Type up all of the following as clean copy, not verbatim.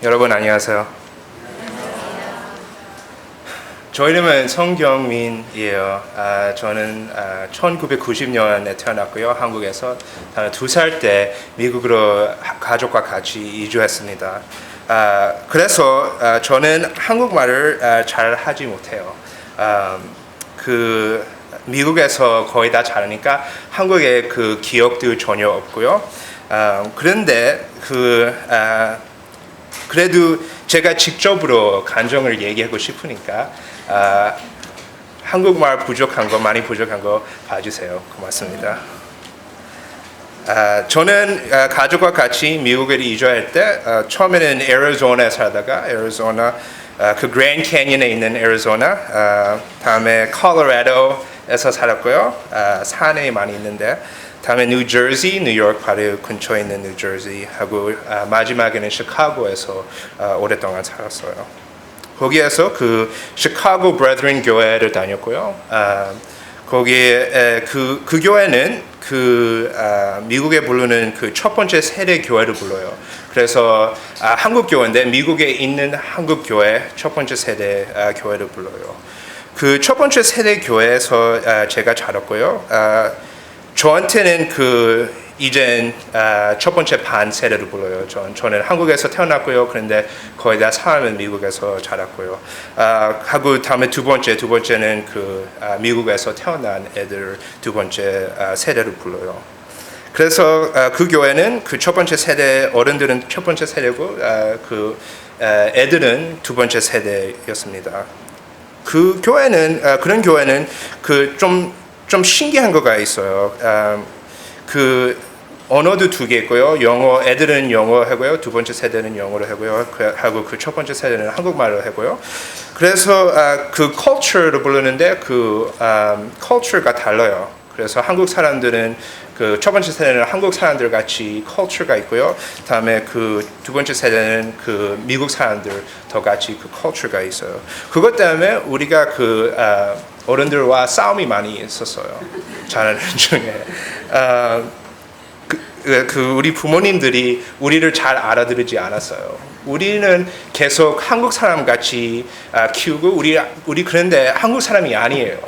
여러분 안녕하세요. 저 이름은 성경민이에요. 저는 1990년에 태어났고요. 한국에서 2살 때 미국으로 가족과 같이 이주했습니다. 그래서 저는 한국말을 잘 하지 못해요. 미국에서 거의 다 잘하니까 한국의 그 기억도 전혀 없고요. 그런데 그래도 제가 직접으로 감정을 얘기하고 싶으니까 한국말 많이 부족한 거 봐주세요. 고맙습니다. 저는 가족과 같이 미국에 이주할 때 처음에는 애리조나에 살다가 그 그랜드 캐니언에 있는 애리조나, 다음에 콜로라도에서 살았고요. 산에 많이 있는데 다음에 뉴저지, 뉴욕 바로 근처에 있는 뉴저지 하고 마지막에는 시카고에서 오랫동안 살았어요. 거기에서 그 시카고 브레드런 교회를 다녔고요. 거기에 그 교회는 미국에 부르는 그 첫 번째 세대 교회를 불러요. 그래서 한국 교회인데 미국에 있는 한국 교회 첫 번째 세대 교회를 불러요. 그 첫 번째 세대 교회에서 제가 자랐고요. 저한테는 이젠 첫 번째 반 세대를 불러요. 저는 한국에서 태어났고요. 그런데 거의 다 삶은 미국에서 자랐고요. 하고 다음에 두 번째는 미국에서 태어난 애들 두 번째 세대를 불러요. 그래서 그 교회는 그 첫 번째 세대 어른들은 첫 번째 세대고 애들은 두 번째 세대였습니다. 그런 교회는 좀 신기한 거가 있어요. 언어도 두 개 있고요. 애들은 영어 하고요. 두 번째 세대는 영어로 하고요. 하고 그 첫 번째 세대는 한국말로 하고요. 그래서 그 culture를 부르는데 culture가 달라요. 그래서 한국 사람들은 그 첫 번째 세대는 한국 사람들 같이 culture가 있고요. 다음에 그 두 번째 세대는 그 미국 사람들 더 같이 그 culture가 있어요. 그것 때문에 우리가 어른들과 싸움이 많이 있었어요. 자라는 중에. 우리 부모님들이 우리를 잘 알아들지 않았어요. 우리는 계속 한국 사람 같이 키우고 우리 그런데 한국 사람이 아니에요.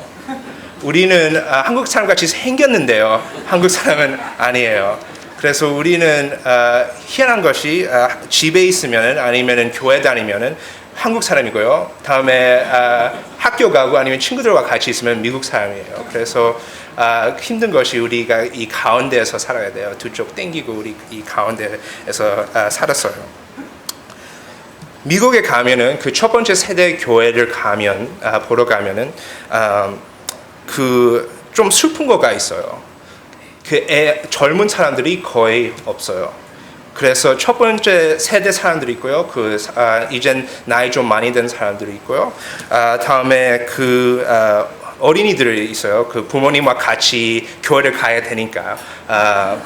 우리는 한국 사람 같이 생겼는데요. 한국 사람은 아니에요. 그래서 우리는 희한한 것이 집에 있으면 아니면 교회 다니면 한국 사람이고요. 다음에 학교 가고 아니면 친구들과 같이 있으면 미국 사람이에요. 그래서 힘든 것이 우리가 이 가운데에서 살아야 돼요. 두 쪽 땡기고 우리 이 가운데에서 살았어요. 미국에 가면은 그 첫 번째 세대 교회를 보러 가면은 좀 슬픈 거가 있어요. 젊은 사람들이 거의 없어요. 그래서 첫 번째 세대 사람들이 있고요. 이젠 나이 좀 많이 든 사람들이 있고요. 다음에 어린이들이 있어요. 부모님과 같이 교회를 가야 되니까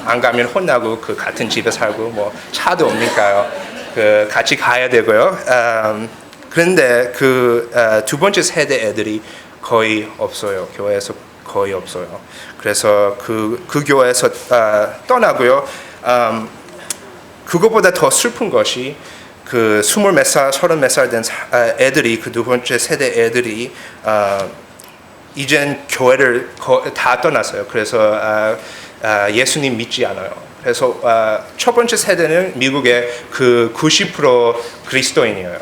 안 가면 혼나고 같은 집에 살고 뭐 차도 없으니까요. 같이 가야 되고요. 그런데 두 번째 세대 애들이 거의 없어요. 교회에서 거의 없어요. 그래서 그 교회에서 떠나고요. 그것보다 더 슬픈 것이 20몇 살, 30몇 살 된 애들이 두 번째 세대 애들이 이젠 교회를 다 떠났어요. 그래서 예수님 믿지 않아요. 그래서 첫 번째 세대는 미국의 90% 그리스도인이에요.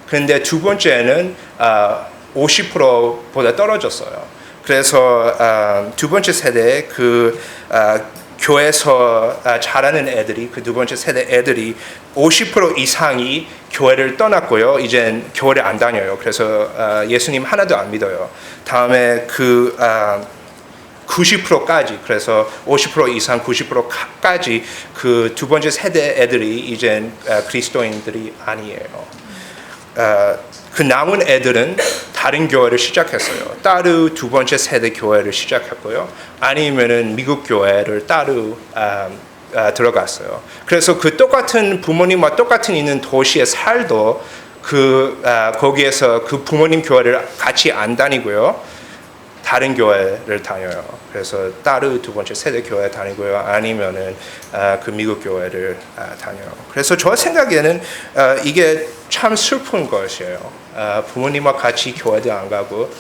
그런데 두 번째는 50%보다 떨어졌어요. 그래서 두 번째 세대에 교회에서 자라는 애들이 두 번째 세대 애들이 50% 이상이 교회를 떠났고요. 이젠 교회를 안 다녀요. 그래서 예수님 하나도 안 믿어요. 다음에 90%까지 그래서 50% 이상 90%까지 두 번째 세대 애들이 이젠 그리스도인들이 아니에요. 남은 애들은 다른 교회를 시작했어요. 따로 두 번째 세대 교회를 시작했고요. 아니면은 미국 교회를 따로 들어갔어요. 그래서 똑같은 부모님과 똑같은 있는 도시에 살도 거기에서 부모님 교회를 같이 안 다니고요. 다른 교회를 다녀요. 그래서 따로 두 번째 세대 교회 다니고요. 아니면은 그 미국 교회를 다녀요. 그래서 저 생각에는 이게 참 슬픈 것이에요. 부모님과 같이 교회도 안 가고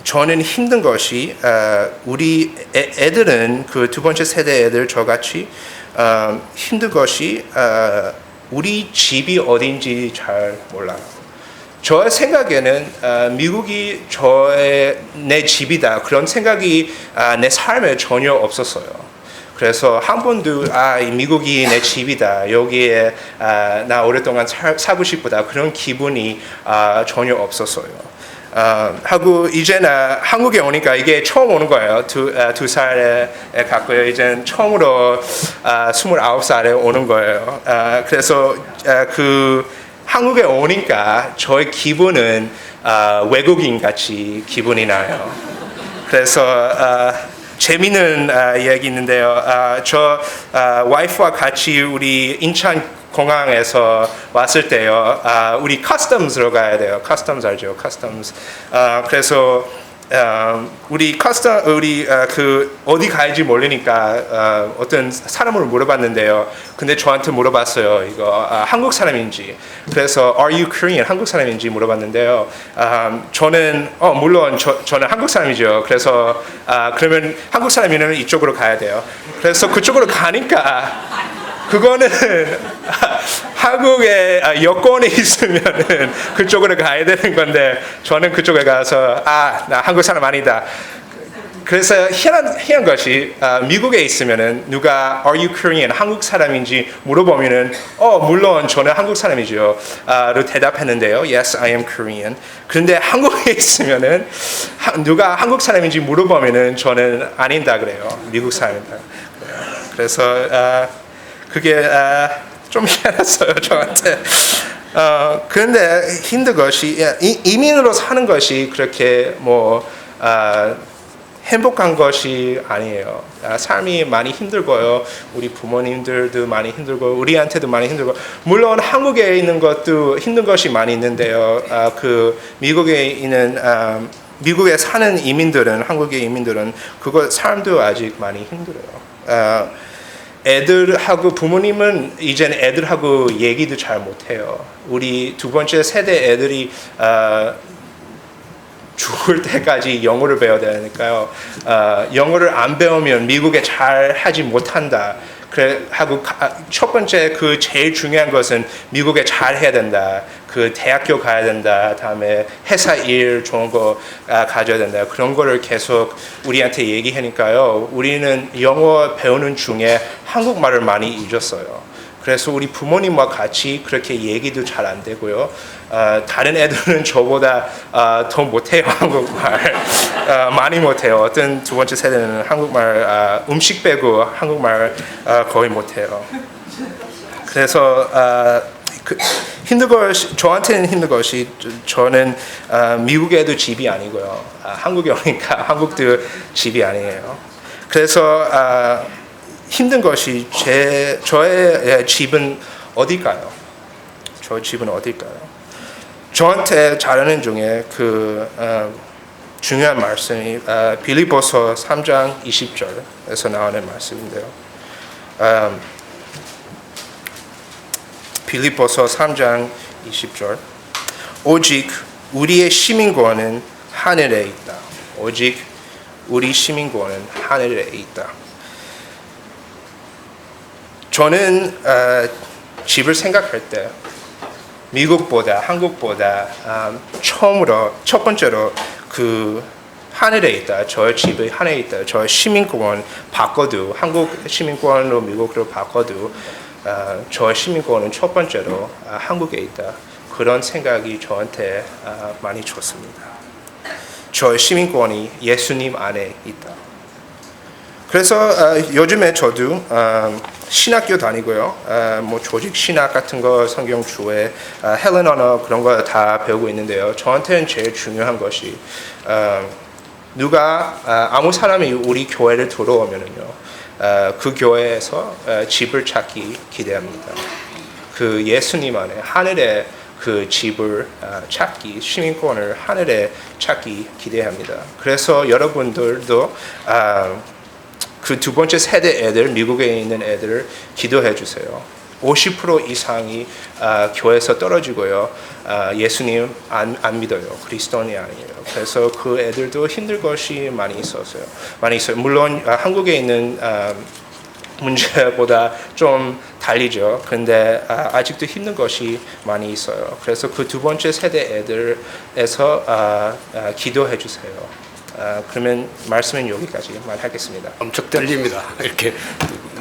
저는 힘든 것이 우리 애들은 그 두 번째 세대 애들 저같이 힘든 것이 우리 집이 어딘지 잘 몰라요. 저 생각에는 미국이 내 집이다 그런 생각이 내 삶에 전혀 없었어요. 그래서 한 번도 이 미국이 내 집이다 여기에 나 오랫동안 살고 싶다 그런 기분이 전혀 없었어요. 하고 이제는 한국에 오니까 이게 처음 오는 거예요. 두 살에 갔고요. 이제는 처음으로 29살에 오는 거예요. 그래서 그 한국에 오니까 저의 기분은 외국인 같이 기분이 나요. 그래서 재미있는 얘기 있는데요. 저 와이프와 같이 우리 인천 공항에서 왔을 때요. 우리 커스텀스로 가야 돼요. 커스텀스 알죠? 커스텀스. 그래서 우리 그 어디 가야지 모르니까 어떤 사람을 물어봤는데요. 근데 저한테 물어봤어요. 이거 한국 사람인지. 그래서 Are you Korean? 한국 사람인지 물어봤는데요. 저는 물론 저는 한국 사람이죠. 그래서 그러면 한국 사람이면 이쪽으로 가야 돼요. 그래서 그쪽으로 가니까 그거는 한국에 여권이 있으면은 그쪽으로 가야 되는 건데 저는 그쪽에 가서 나 한국 사람 아니다. 그래서 희한한 것이 미국에 있으면은 누가 Are you Korean? 한국 사람인지 물어보면은 물론 저는 한국 사람이죠. 로 대답했는데요. Yes, I am Korean. 그런데 한국에 있으면은 누가 한국 사람인지 물어보면은 저는 아니다 그래요. 미국 사람이다. 그래서 그게 좀 희한했어요 저한테. 그런데 힘든 것이 이민으로 사는 것이 그렇게 행복한 것이 아니에요. 삶이 많이 힘들고요. 우리 부모님들도 많이 힘들고 우리한테도 많이 힘들고 물론 한국에 있는 것도 힘든 것이 많이 있는데요. 그 미국에 사는 이민들은 한국의 이민들은 그거 삶도 아직 많이 힘들어요. 애들하고 부모님은 이제는 애들하고 얘기도 잘 못해요. 우리 두 번째 세대 애들이 죽을 때까지 영어를 배워야 되니까요. 영어를 안 배우면 미국에 잘 하지 못한다. 그래 하고 첫 번째 그 제일 중요한 것은 미국에 잘 해야 된다. 그 대학교 가야 된다. 다음에 회사 일 좋은 거 가져야 된다. 그런 거를 계속 우리한테 얘기하니까요. 우리는 영어 배우는 중에 한국말을 많이 잊었어요. 그래서 우리 부모님과 같이 그렇게 얘기도 잘 안 되고요. 다른 애들은 저보다 더 못해요. 한국말 많이 못해요. 어떤 두 번째 세대는 한국말 음식 빼고 한국말 거의 못해요. 그래서 힘든 것이 저한테는 힘든 것이 저는 미국에도 집이 아니고요. 한국에 오니까 한국도 집이 아니에요. 그래서 힘든 것이 저의 집은 어딜까요? 저 집은 어딜까요? 저한테 잘하는 중에 중요한 말씀이 빌립보서 3장 20절에서 나오는 말씀인데요. 빌립보서 3장 20절 오직 우리의 시민권은 하늘에 있다. 오직 우리 시민권은 하늘에 있다. 저는 집을 생각할 때 미국보다 한국보다 첫 번째로 그 하늘에 있다. 저의 집이 하늘에 있다. 저의 시민권 바꿔도 한국 시민권으로 미국으로 바꿔도 저의 시민권은 첫 번째로 한국에 있다. 그런 생각이 저한테 많이 좋습니다. 저의 시민권이 예수님 안에 있다. 그래서 요즘에 저도 신학교 다니고요. 조직 신학 같은 거 성경 주에 헬렌 언어 그런 거 다 배우고 있는데요. 저한테는 제일 중요한 것이 누가 아무 사람이 우리 교회를 들어오면은요. 그 교회에서 집을 찾기 기대합니다. 그 예수님 안에 하늘에 그 집을 찾기, 시민권을 하늘에 찾기 기대합니다. 그래서 여러분들도 그 두 번째 세대 애들, 미국에 있는 애들 기도해 주세요. 50% 이상이 교회에서 떨어지고요. 예수님 안 믿어요. 그리스도인이 아니에요. 그래서 그 애들도 힘들 것이 많이 있어요. 물론 한국에 있는 문제보다 좀 달리죠. 근데 아직도 힘든 것이 많이 있어요. 그래서 그 두 번째 세대 애들에서 기도해 주세요. 그러면 말씀은 여기까지만 하겠습니다. 엄청 떨립니다. 이렇게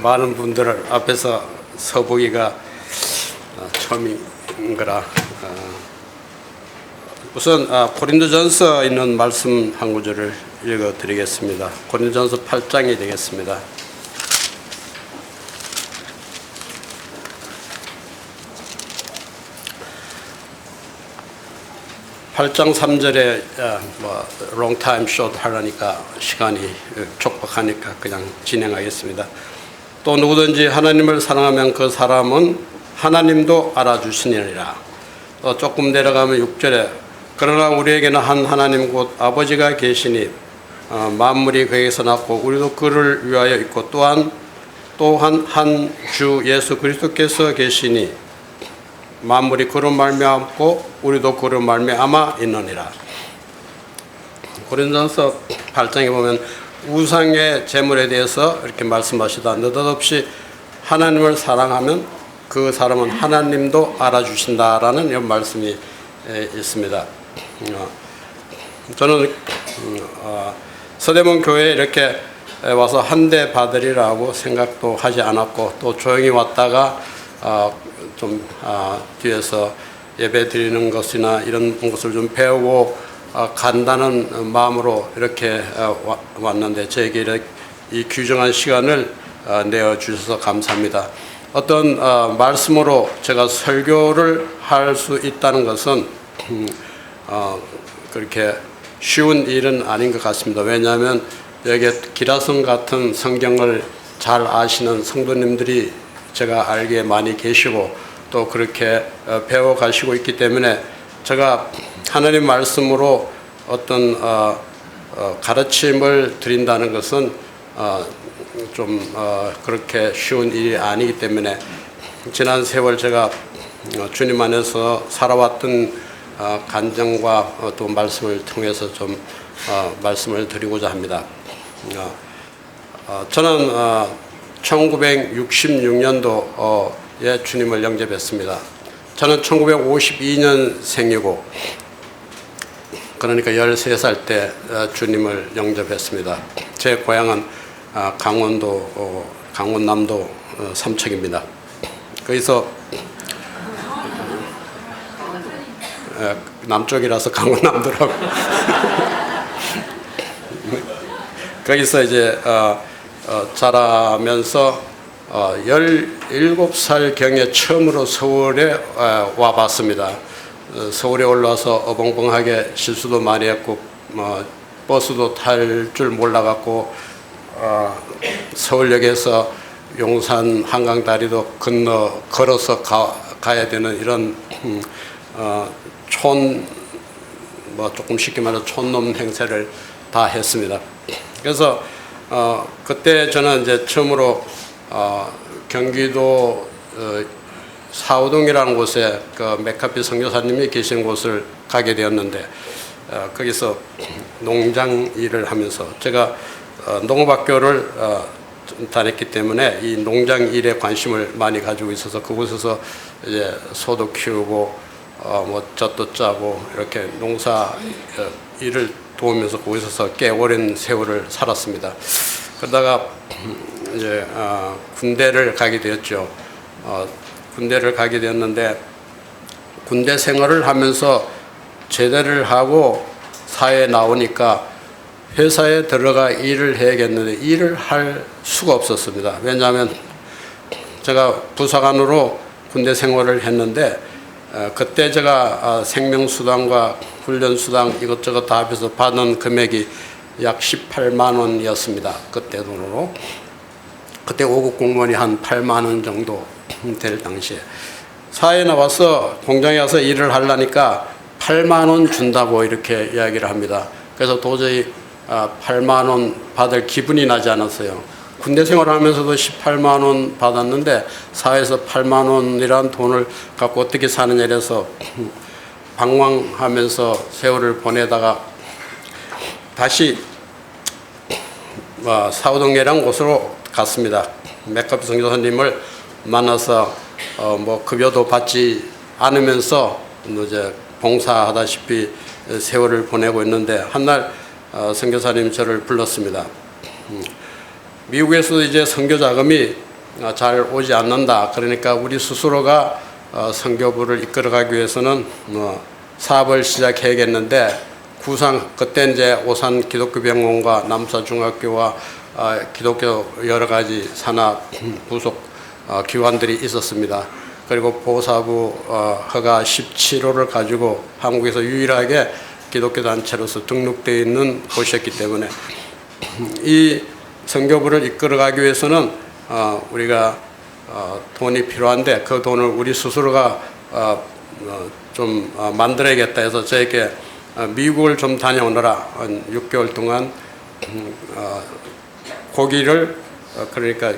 많은 분들 앞에서 서보기가 처음인 거라. 우선 고린도전서 있는 말씀 한 구절을 읽어드리겠습니다. 고린도전서 8장이 되겠습니다. 8장 3절에 long time short 하려니까 시간이 촉박하니까 그냥 진행하겠습니다. 또 누구든지 하나님을 사랑하면 그 사람은 하나님도 알아주시느니라. 또 조금 내려가면 6절에 그러나 우리에게는 한 하나님 곧 아버지가 계시니 만물이 그에게서 났고 우리도 그를 위하여 있고 또한 한 주 예수 그리스도께서 계시니 만물이 그로 말미암고 우리도 그로 말미암아 있느니라. 고린도전서 8장에 보면 우상의 제물에 대해서 이렇게 말씀하시다 느닷없이 하나님을 사랑하면 그 사람은 하나님도 알아주신다라는 이런 말씀이 있습니다. 저는 서대문 교회에 이렇게 와서 한 대 받으리라고 생각도 하지 않았고 또 조용히 왔다가 뒤에서 예배 드리는 것이나 이런 것을 좀 배우고 간다는 마음으로 이렇게 왔는데 저에게 이 귀중한 시간을 내어주셔서 감사합니다. 어떤 말씀으로 제가 설교를 할 수 있다는 것은 그렇게 쉬운 일은 아닌 것 같습니다. 왜냐하면 여기 기라성 같은 성경을 잘 아시는 성도님들이 제가 알기에 많이 계시고 또 그렇게 배워 가시고 있기 때문에 제가 하나님 말씀으로 어떤 가르침을 드린다는 것은 그렇게 쉬운 일이 아니기 때문에 지난 세월 제가 주님 안에서 살아왔던 간증과 또 말씀을 통해서 좀 말씀을 드리고자 합니다. 저는 1966년도에 주님을 영접했습니다. 저는 1952년생이고 그러니까 13살 때 주님을 영접했습니다. 제 고향은 강원남도 삼척입니다. 거기서 남쪽이라서 강원남도라고 거기서 이제 자라면서 17살경에 처음으로 서울에 와봤습니다. 서울에 올라와서 어벙벙하게 실수도 많이 했고 버스도 탈 줄 몰라갖고 서울역에서 용산 한강다리도 걸어서 가야 되는 이런 조금 쉽게 말해서 촌놈 행세를 다 했습니다. 그래서 그때 저는 이제 처음으로 경기도 사우동이라는 곳에 그 맥카피 선교사님이 계신 곳을 가게 되었는데 거기서 농장 일을 하면서 제가 농업학교를 다녔기 때문에 이 농장 일에 관심을 많이 가지고 있어서 그곳에서 이제 소도 키우고 젖도 짜고 이렇게 농사 일을 도우면서 거기서 꽤 오랜 세월을 살았습니다. 그러다가 이제 군대를 가게 되었죠. 군대를 가게 되었는데 군대 생활을 하면서 제대를 하고 사회에 나오니까 회사에 들어가 일을 해야겠는데 일을 할 수가 없었습니다. 왜냐하면 제가 부사관으로 군대 생활을 했는데 그때 제가 생명수당과 훈련수당 이것저것 다 합해서 받은 금액이 약 18만 원이었습니다. 그때 돈으로. 그때 5급 공무원이 한 8만 원 정도 될 당시에. 사회에 나와서 공장에 가서 일을 하려니까 8만 원 준다고 이렇게 이야기를 합니다. 그래서 도저히 8만 원 받을 기분이 나지 않았어요. 군대 생활하면서도 18만 원 받았는데 사회에서 8만 원이란 돈을 갖고 어떻게 사느냐 이래서 방황하면서 세월을 보내다가 다시 사우동이라는 곳으로 갔습니다. 맥카비 선교사님을 만나서 급여도 받지 않으면서 이제 봉사하다시피 세월을 보내고 있는데 한날 선교사님이 저를 불렀습니다. 미국에서 이제 선교 자금이 잘 오지 않는다. 그러니까 우리 스스로가 선교부를 이끌어가기 위해서는 사업을 시작해야겠는데 그때 이제 오산 기독교 병원과 남사 중학교와 기독교 여러 가지 산하 부속 기관들이 있었습니다. 그리고 보사부 허가 17호를 가지고 한국에서 유일하게 기독교 단체로서 등록되어 있는 곳이었기 때문에 이 선교부를 이끌어가기 위해서는 우리가 돈이 필요한데 그 돈을 우리 스스로가 좀 만들어야겠다 해서 저에게 미국을 좀 다녀오느라 한 6개월 동안 고기를 그러니까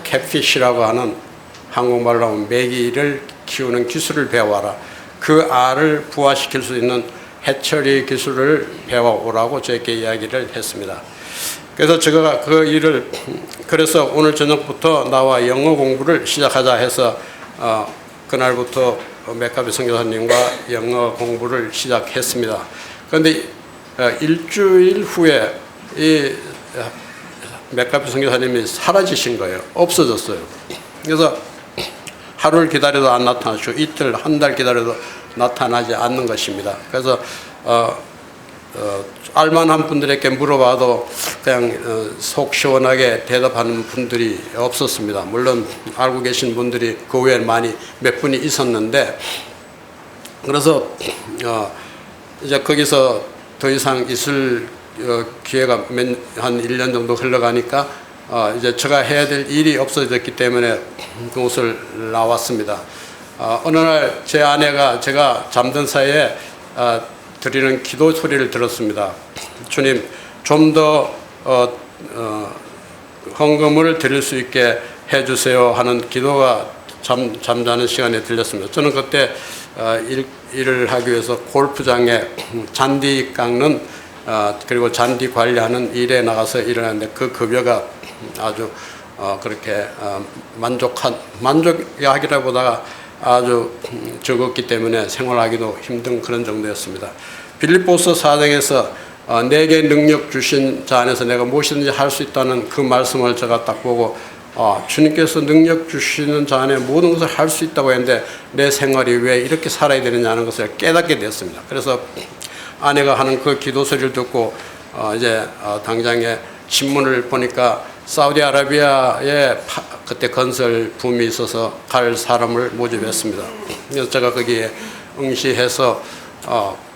캣피쉬라고 하는 한국말로 하면 메기를 키우는 기술을 배워와라. 그 알을 부화시킬 수 있는 해처리 기술을 배워오라고 저에게 이야기를 했습니다. 그래서 제가 그 일을 그래서 오늘 저녁부터 나와 영어 공부를 시작하자 해서 그날부터 맥카비 선교사님과 영어 공부를 시작했습니다. 그런데 일주일 후에 이 맥카비 선교사님이 사라지신 거예요. 없어졌어요. 그래서 하루를 기다려도 안 나타나시고 이틀, 한 달 기다려도 나타나지 않는 것입니다. 그래서 알만한 분들에게 물어봐도 그냥 속 시원하게 대답하는 분들이 없었습니다. 물론 알고 계신 분들이 그 외에 몇 분이 있었는데 그래서 이제 거기서 더 이상 있을 기회가 한 1년 정도 흘러가니까 이제 제가 해야 될 일이 없어졌기 때문에 그곳을 나왔습니다. 어느 날 제 아내가 제가 잠든 사이에 드리는 기도 소리를 들었습니다. 주님, 좀 더 헌금을 드릴 수 있게 해주세요 하는 기도가 잠자는 시간에 들렸습니다. 저는 그때 일을 하기 위해서 골프장에 잔디 깎는 그리고 잔디 관리하는 일에 나가서 일을 하는데 그 급여가 아주 그렇게 만족하기라보다가 아주 적었기 때문에 생활하기도 힘든 그런 정도였습니다. 빌립보서 4장에서 내게 능력 주신 자 안에서 내가 무엇이든지 할 수 있다는 그 말씀을 제가 딱 보고 주님께서 능력 주시는 자 안에 모든 것을 할 수 있다고 했는데 내 생활이 왜 이렇게 살아야 되느냐는 것을 깨닫게 됐습니다. 그래서 아내가 하는 그 기도 소리를 듣고 이제 당장에 신문을 보니까 사우디아라비아에 그때 건설 붐이 있어서 갈 사람을 모집했습니다. 그래서 제가 거기에 응시해서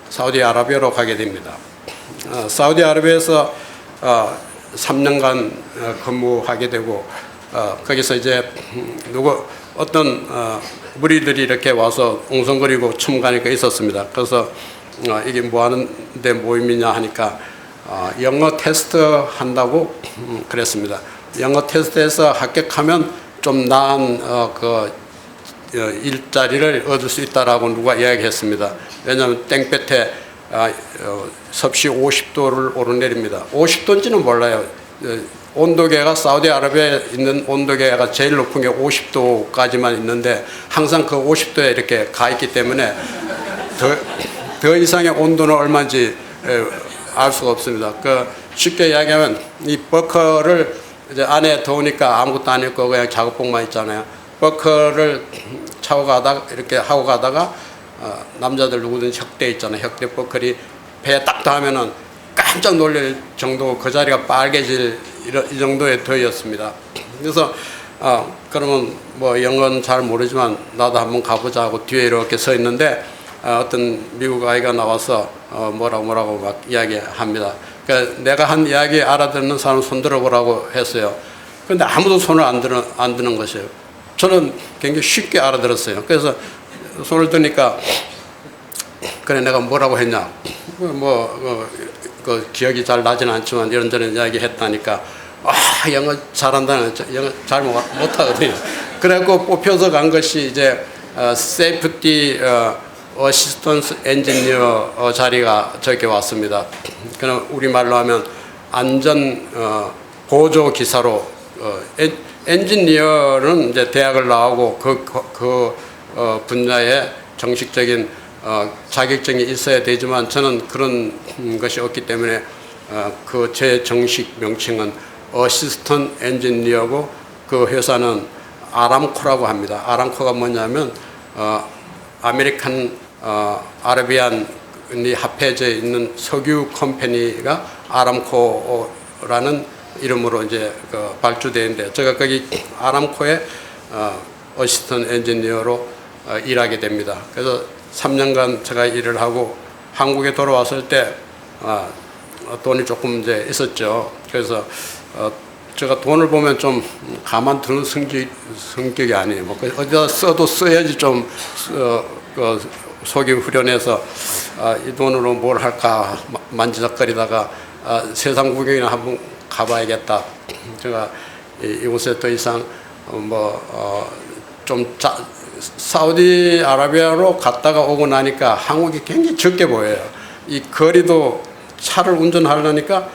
사우디아라비아로 가게 됩니다. 사우디아라비아에서 3년간 근무하게 되고 거기서 이제 어떤 무리들이 이렇게 와서 웅성거리고 춤가니까 있었습니다. 그래서 이게 뭐 하는데 모임이냐 하니까 영어 테스트 한다고 그랬습니다. 영어 테스트에서 합격하면 좀 나은 일자리를 얻을 수 있다라고 누가 이야기했습니다. 왜냐하면 땡볕에 섭씨 50도를 오르내립니다. 50도인지는 몰라요. 온도계가 사우디아라비아에 있는 온도계가 제일 높은 게 50도까지만 있는데 항상 그 50도에 이렇게 가 있기 때문에 더 이상의 온도는 얼마인지 알 수가 없습니다. 쉽게 이야기하면 이 버커를 이제 안에 더우니까 아무것도 안 입고 그냥 작업복만 있잖아요. 버커를 차고 가다가 이렇게 하고 가다가 남자들 누구든지 혁대 있잖아요. 혁대 버클이 배에 딱 닿으면은 깜짝 놀랄 정도 그 자리가 빨개질 이 정도의 더위였습니다. 그래서 그러면 뭐 영어는 잘 모르지만 나도 한번 가보자 하고 뒤에 이렇게 서 있는데 어떤 미국 아이가 나와서 뭐라고 막 이야기합니다. 그러니까 내가 한 이야기 알아듣는 사람 손 들어보라고 했어요. 그런데 아무도 손을 안 드는 것이에요. 저는 굉장히 쉽게 알아들었어요. 그래서 손을 드니까 그래 내가 뭐라고 했냐 그 기억이 잘 나지는 않지만 이런저런 이야기 했다니까 영어 잘한다는 영어 잘 못하거든요. 그래갖고 뽑혀서 간 것이 이제 세이프티 어시스턴스 엔지니어 자리가 저기 왔습니다. 그럼 우리말로 하면 안전 보조 기사로 엔지니어는 이제 대학을 나오고 그 분야에 정식적인 자격증이 있어야 되지만 저는 그런 것이 없기 때문에 그 제 정식 명칭은 어시스턴 엔지니어고 그 회사는 아람코라고 합니다. 아람코가 뭐냐면 아메리칸 아라비안이 합해져 있는 석유 컴퍼니가 아람코라는 이름으로 이제 발주되는데 제가 거기 아람코의 어시스턴트 엔지니어로 일하게 됩니다. 그래서 3년간 제가 일을 하고 한국에 돌아왔을 때 돈이 조금 이제 있었죠. 그래서 제가 돈을 보면 좀 가만 두는 성격이 아니에요. 뭐 어디다 써도 써야지 좀 속이 후련해서 이 돈으로 뭘 할까 만지작거리다가 세상 구경이나 한번 가봐야겠다. 제가 이곳에 더 이상 사우디아라비아로 갔다가 오고 나니까 한국이 굉장히 적게 보여요. 이 거리도 차를 운전하려니까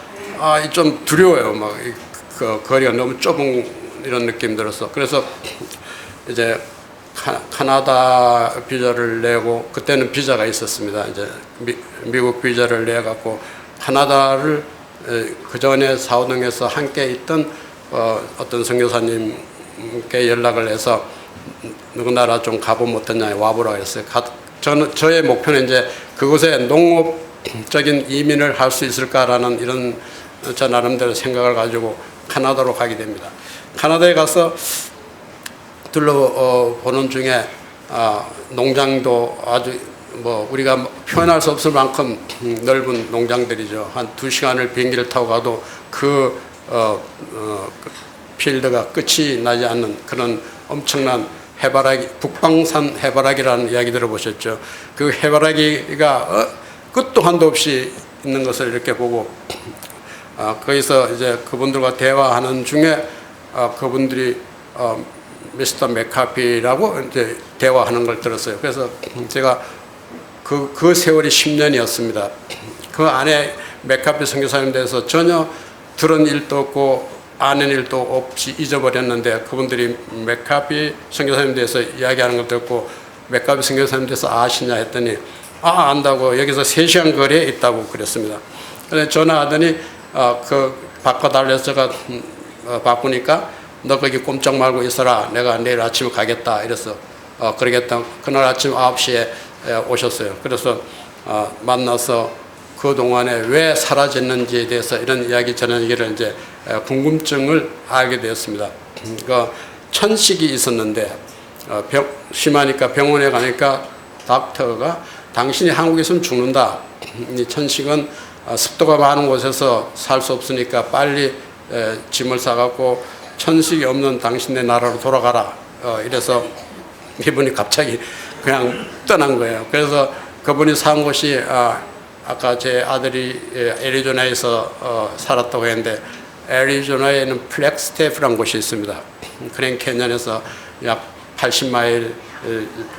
좀 두려워요. 그 거리가 너무 좁은 이런 느낌 들어서 그래서 이제 카나다 비자를 내고 그때는 비자가 있었습니다. 이제 미국 비자를 내 갖고 카나다를 그 전에 사우동에서 함께 있던 어떤 선교사님께 연락을 해서 누구 나라 좀 가보면 어떠냐 와보라고 했어요. 저의 목표는 이제 그곳에 농업적인 이민을 할 수 있을까라는 이런 저 나름대로 생각을 가지고 카나다로 가게 됩니다. 카나다에 가서 둘러보는 중에 농장도 아주 우리가 표현할 수 없을 만큼 넓은 농장들이죠. 한 2시간을 비행기를 타고 가도 그 필드가 끝이 나지 않는 그런 엄청난 해바라기, 북방산 해바라기라는 이야기 들어보셨죠. 그 해바라기가 끝도 한도 없이 있는 것을 이렇게 보고 거기서 이제 그분들과 대화하는 중에 그분들이 미스터 맥카피라고 이제 대화하는 걸 들었어요. 그래서 제가 그 세월이 10년이었습니다. 그 안에 맥카피 선교사님 대해서 전혀 들은 일도 없고 아는 일도 없이 잊어버렸는데 그분들이 맥카피 선교사님 대해서 이야기하는 걸 듣고 맥카피 선교사님 대해서 아시냐 했더니 안다고 여기서 3시간 거리에 있다고 그랬습니다. 그래서 전화하더니 그 바꿔달래서 제가 바꾸니까 너 거기 꼼짝 말고 있어라. 내가 내일 아침에 가겠다. 이래서 그러겠다. 그날 아침 9시에 오셨어요. 그래서 만나서 그동안에 왜 사라졌는지에 대해서 이런 이야기 저런 얘기를 이제 궁금증을 알게 되었습니다. 그러니까 천식이 있었는데 심하니까 병원에 가니까 닥터가 당신이 한국에 있으면 죽는다. 이 천식은 습도가 많은 곳에서 살 수 없으니까 빨리 짐을 싸갖고 천식이 없는 당신네 나라로 돌아가라. 이래서 이분이 갑자기 그냥 떠난 거예요. 그래서 그분이 산 곳이 아까 제 아들이 애리조나에서 살았다고 했는데 애리조나에는 플렉스테프라는 곳이 있습니다. 그랜 캐년에서 약 80마일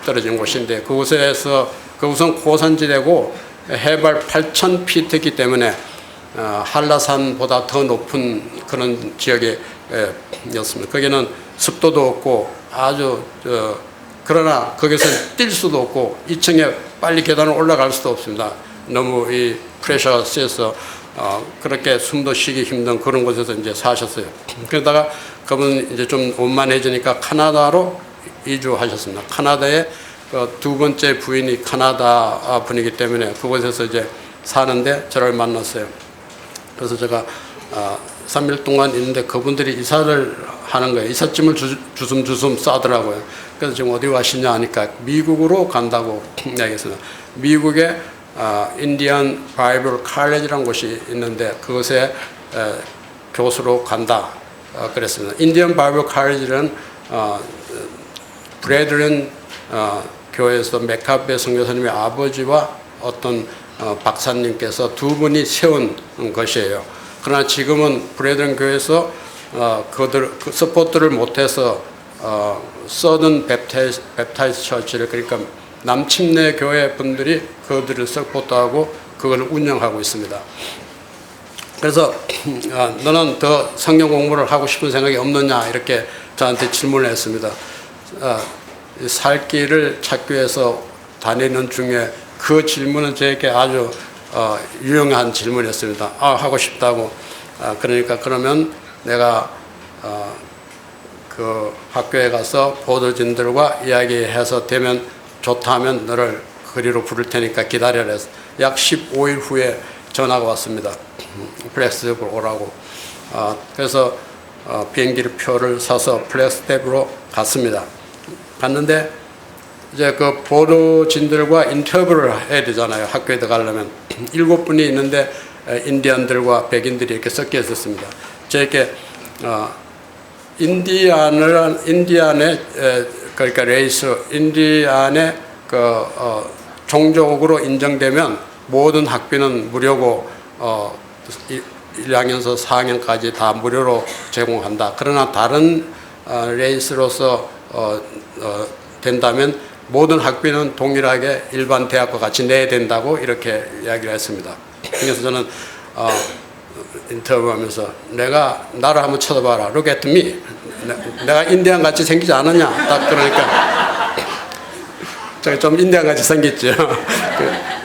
떨어진 곳인데 그곳에서 그곳은 고산지대고 해발 8,000피트이기 때문에 한라산보다 더 높은 그런 지역이었습니다. 거기는 습도도 없고 아주 그러나 거기서 뛸 수도 없고 2층에 빨리 계단을 올라갈 수도 없습니다. 너무 이 프레셔가 세서 그렇게 숨도 쉬기 힘든 그런 곳에서 이제 사셨어요. 그러다가 그분 이제 좀 원만해지니까 카나다로 이주하셨습니다. 카나다에 두 번째 부인이 카나다 분이기 때문에 그곳에서 이제 사는데 저를 만났어요. 그래서 제가 3일 동안 있는데 그분들이 이사를 하는 거예요. 이삿짐을 주섬주섬 싸더라고요. 그래서 지금 어디 가시냐 하니까 미국으로 간다고 이야기했습니다. 미국에 인디언 바이블 칼리지라는 곳이 있는데 그것에 교수로 간다 그랬습니다. 인디언 바이블 칼리지는 브래드런 교회에서 맥카베 선교사님의 아버지와 어떤 박사님께서 두 분이 세운 것이에요. 그러나 지금은 브래드런 교회에서 그 서포트를 못해서 서든 베프타이스 처치를, 그러니까 남침내 교회 분들이 그들을 서포트하고 그걸 운영하고 있습니다. 그래서 너는 더 성경 공부를 하고 싶은 생각이 없느냐 이렇게 저한테 질문을 했습니다. 살 길을 찾기 위해서 다니는 중에 그 질문은 저에게 아주 유용한 질문이었습니다. 하고 싶다고. 그러니까 그러면 내가 그 학교에 가서 보도진들과 이야기해서 되면 좋다면 너를 그리로 부를 테니까 기다려라. 약 15일 후에 전화가 왔습니다. 플렉스텝으로 오라고. 그래서 비행기 표를 사서 플렉스텝으로 갔습니다. 갔는데 이제 그 보도진들과 인터뷰를 해야 되잖아요. 학교에 들어가려면 7분이 있는데 인디언들과 백인들이 이렇게 섞여 있었습니다. 저에게 인디안의 그러니까 레이스, 인디안의 그 종족으로 인정되면 모든 학비는 무료고 1학년에서 4학년까지 다 무료로 제공한다. 그러나 다른 레이스로서 된다면 모든 학비는 동일하게 일반 대학과 같이 내야 된다고 이렇게 이야기를 했습니다. 그래서 저는 인터뷰하면서 나를 한번 쳐다봐라. Look at me. 내가 인디안 같이 생기지 않았냐? 딱 그러니까 제가 좀 인디안 같이 생겼죠.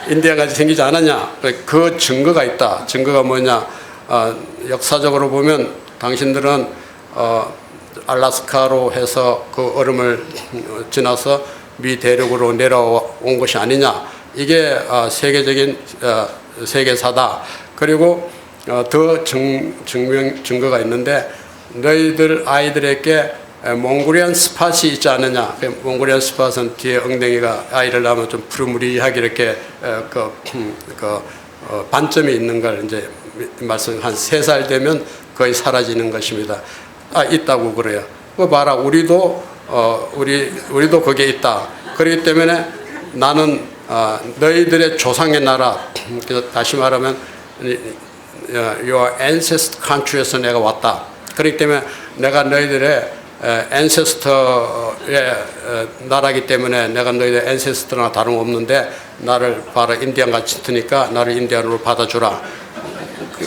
인디안 같이 생기지 않았냐? 그 증거가 있다. 증거가 뭐냐? 역사적으로 보면 당신들은 알라스카로 해서 그 얼음을 지나서 미 대륙으로 내려온 것이 아니냐. 이게 세계적인 세계사다. 그리고 더 증거가 있는데 너희들 아이들에게 몽골리안 스팟이 있지 않느냐. 몽골리안 스팟은 뒤에 엉덩이가 아이를 낳으면 좀 푸르무리하게 이렇게 반점이 있는 걸 이제 말씀 한 3살 되면 거의 사라지는 것입니다. 있다고 그래요. 그거 봐라. 우리도 거기에 있다. 그렇기 때문에 나는 너희들의 조상의 나라, 그래서 다시 말하면 your ancestor country에서 내가 왔다. 그렇기 때문에 내가 너희들의 ancestor의 나라기 때문에 내가 너희들 ancestor나 다름없는데 나를 봐라. 인디안 같이 트니까 나를 인디안으로 받아주라.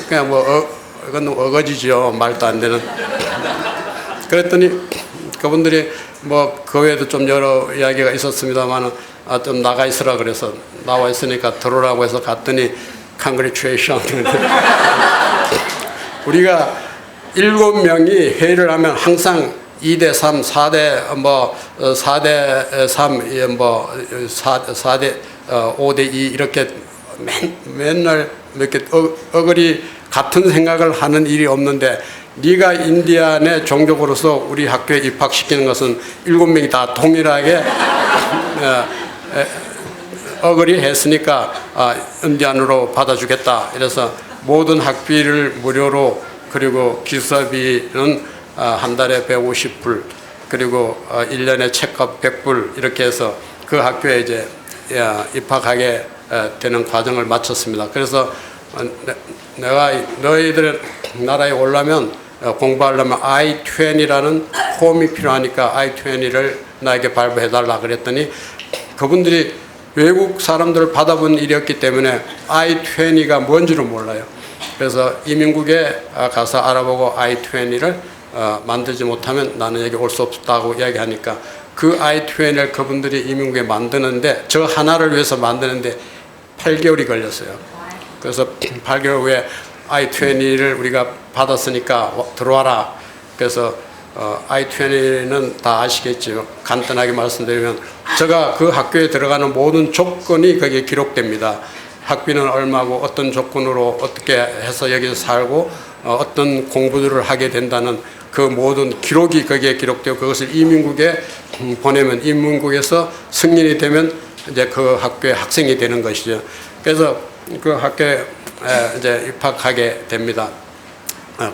그냥 이건 어거지죠. 말도 안 되는. 그랬더니 그분들이 그 외에도 좀 여러 이야기가 있었습니다만 좀 나가 있으라 그래서 나와 있으니까 들어오라고 해서 갔더니 congratulation. 우리가 7명이 회의를 하면 항상 2대3, 4대3, 4대 5대2 이렇게 맨날 이렇게 어거리 같은 생각을 하는 일이 없는데 네가 인디안의 종족으로서 우리 학교에 입학시키는 것은 7명이 다 동일하게 어그리 했으니까 인디안으로 받아주겠다. 이래서 모든 학비를 무료로, 그리고 기숙사비는 한 달에 150불, 그리고 1년에 책값 100불 이렇게 해서 그 학교에 이제 입학하게 되는 과정을 마쳤습니다. 그래서 내가 너희들 나라에 오려면 공부하려면 I-20라는 폼이 필요하니까 I-20를 나에게 발부해달라 그랬더니 그분들이 외국 사람들을 받아본 일이었기 때문에 I-20가 뭔지를 몰라요. 그래서 이민국에 가서 알아보고 I-20를 만들지 못하면 나는 여기 올 수 없다고 이야기하니까 그 I-20를 그분들이 이민국에 만드는데 저 하나를 위해서 만드는데 8개월이 걸렸어요. 그래서 8개월 후에 I-20를 우리가 받았으니까 들어와라. 그래서 I-20는 다 아시겠죠. 간단하게 말씀드리면 제가 그 학교에 들어가는 모든 조건이 거기에 기록됩니다. 학비는 얼마고 어떤 조건으로 어떻게 해서 여기서 살고 어떤 공부들을 하게 된다는 그 모든 기록이 거기에 기록되고 그것을 이민국에 보내면 이민국에서 승인이 되면 이제 그 학교의 학생이 되는 것이죠. 그래서 그 학교에 이제 입학하게 됩니다.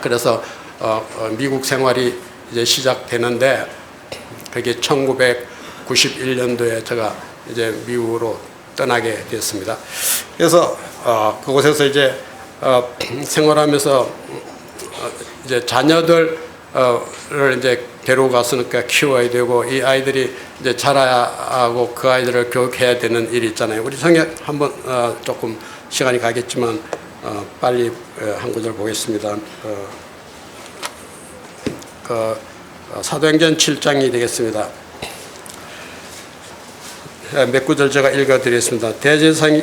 그래서 미국 생활이 이제 시작되는데 그게 1991년도에 제가 이제 미국으로 떠나게 됐습니다. 그래서 그곳에서 이제 생활하면서 이제 자녀들을 이제 데려가서니까 키워야 되고 이 아이들이 이제 자라고 그 아이들을 교육해야 되는 일이 있잖아요. 우리 성경 한번 조금 시간이 가겠지만 빨리 한 구절 보겠습니다. 사도행전 7장이 되겠습니다. 몇 구절 제가 읽어드리겠습니다. 대제사장이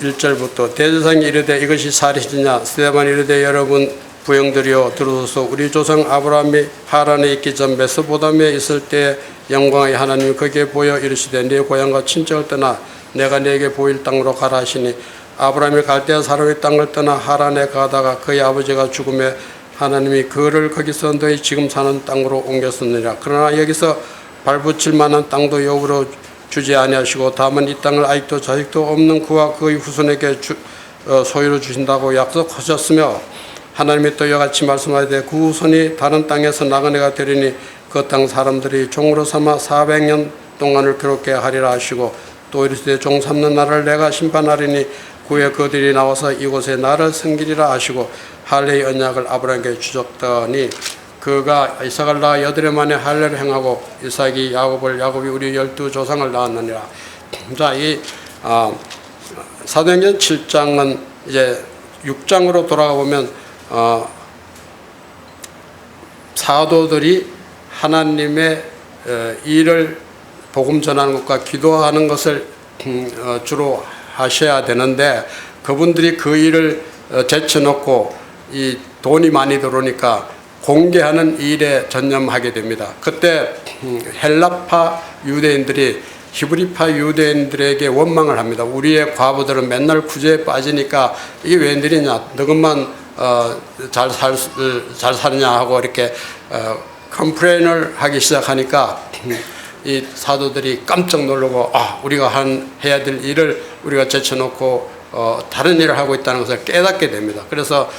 1절부터 대제사장이 이르되 이것이 사실이냐 스데반이 이르되 여러분 부형들이여 들으소서 우리 조상 아브라함이 하란에 있기 전 메소포타미아에 있을 때 영광의 하나님이 거기에 보여 이르시되 네 고향과 친척을 떠나 내가 네게 보일 땅으로 가라 하시니 아브라함이 갈대아 사람의 땅을 떠나 하란에 가다가 그의 아버지가 죽음에 하나님이 그를 거기서 너희 지금 사는 땅으로 옮겼느니라. 그러나 여기서 발붙일 만한 땅도 여부로 주지 아니하시고 다만 이 땅을 아직도 자식도 없는 그와 그의 후손에게 소유로 주신다고 약속하셨으며 하나님이 또 이와 같이 말씀하되 그 후손이 다른 땅에서 나그네가 되리니 그 땅 사람들이 종으로 삼아 400년 동안을 괴롭게 하리라 하시고 또 이르시되 종 삼는 날을 내가 심판하리니 그에 그들이 나와서 이곳에 나를 섬기리라 하시고 할례의 언약을 아브라함에게 주셨더니 그가 이삭을 낳아 8해 만에 할례를 행하고 이삭이 야곱을 야곱이 우리 12조상을 낳았느니라. 자, 이 사도행전 7장은 이제 6장으로 돌아가 보면 사도들이 하나님의 일을 복음 전하는 것과 기도하는 것을 주로 하셔야 되는데 그분들이 그 일을 제쳐놓고 이 돈이 많이 들어오니까 공개하는 일에 전념하게 됩니다. 그때 헬라파 유대인들이 히브리파 유대인들에게 원망을 합니다. 우리의 과부들은 맨날 구제에 빠지니까 이게 웬일이냐, 너것만 잘 사느냐 하고 이렇게 컴플레인을 하기 시작하니까 이 사도들이 깜짝 놀라고 우리가 해야 될 일을 우리가 제쳐놓고 다른 일을 하고 있다는 것을 깨닫게 됩니다. 그래서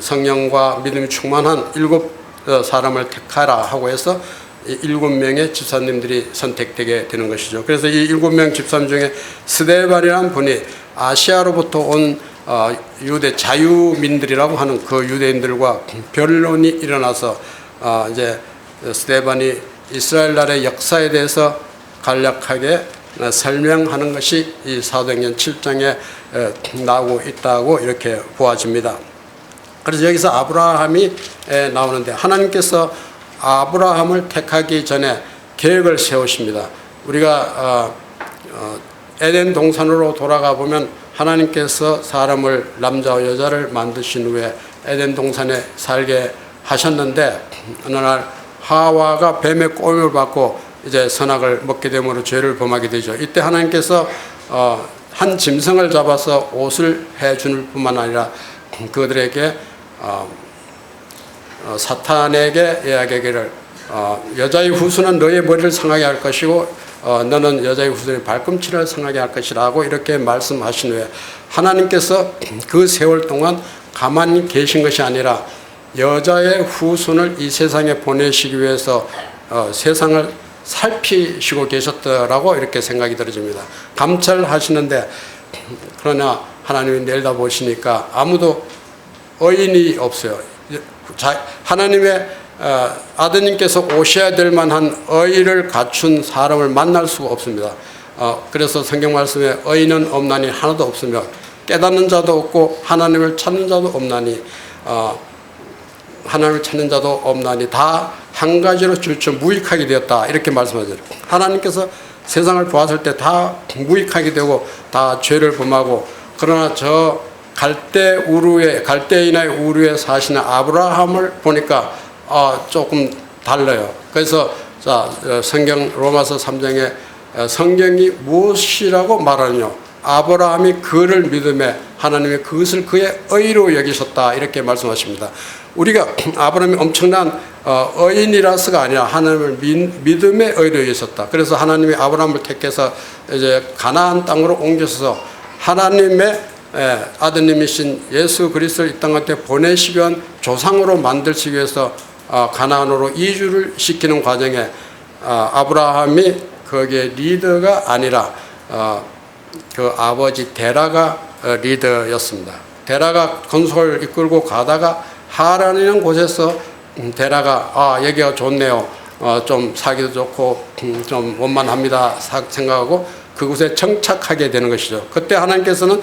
성령과 믿음이 충만한 7 사람을 택하라 하고 해서 7명의 집사님들이 선택되게 되는 것이죠. 그래서 이 7명 집사님 중에 스데반이라는 분이 아시아로부터 온 유대 자유민들이라고 하는 그 유대인들과 변론이 일어나서 이제 스데반이 이스라엘 나라의 역사에 대해서 간략하게 설명하는 것이 이 사도행전 7장에 나오고 있다고 이렇게 보아집니다. 그래서 여기서 아브라함이 나오는데 하나님께서 아브라함을 택하기 전에 계획을 세우십니다. 우리가 에덴 동산으로 돌아가 보면 하나님께서 사람을 남자와 여자를 만드신 후에 에덴 동산에 살게 하셨는데 어느 날 하와가 뱀의 꼬임을 받고 이제 선악을 먹게 됨으로 죄를 범하게 되죠. 이때 하나님께서 한 짐승을 잡아서 옷을 해줄 뿐만 아니라 그들에게 사탄에게 이야기하기를 여자의 후손은 너의 머리를 상하게 할 것이고 너는 여자의 후손의 발꿈치를 상하게 할 것이라고 이렇게 말씀하신 후에 하나님께서 그 세월 동안 가만히 계신 것이 아니라 여자의 후손을 이 세상에 보내시기 위해서 세상을 살피시고 계셨더라고 이렇게 생각이 들어집니다. 감찰하시는데 그러나 하나님이 내려다보시니까 아무도 의인이 없어요. 하나님의 아드님께서 오셔야 될 만한 의의를 갖춘 사람을 만날 수가 없습니다. 그래서 성경 말씀에 의인은 없나니 하나도 없으며 깨닫는 자도 없고 하나님을 찾는 자도 없나니 하나님을 찾는 자도 없나니 다 한 가지로 줄쳐 무익하게 되었다 이렇게 말씀하죠. 하나님께서 세상을 보았을 때 다 무익하게 되고 다 죄를 범하고 그러나 저 갈대인의 우르에 사시는 아브라함을 보니까 조금 달라요. 그래서 성경 로마서 3장에 성경이 무엇이라고 말하느냐, 아브라함이 그를 믿음에 하나님이 그것을 그의 의로 여기셨다 이렇게 말씀하십니다. 우리가 아브라함이 엄청난 의인이라서가 아니라 하나님을 믿음의 의로 여기셨다. 그래서 하나님이 아브라함을 택해서 이제 가나안 땅으로 옮겨서 하나님의 아드님이신 예수 그리스도를 이 땅한테 보내시기 위한 조상으로 만들시기 위해서 가나안으로 이주를 시키는 과정에 아브라함이 거기에 리더가 아니라 그 아버지 데라가 리더였습니다. 데라가 건설을 이끌고 가다가 하란이라는 곳에서 데라가 여기가 좋네요. 좀 살기도 좋고 좀 원만합니다 생각하고 그곳에 정착하게 되는 것이죠. 그때 하나님께서는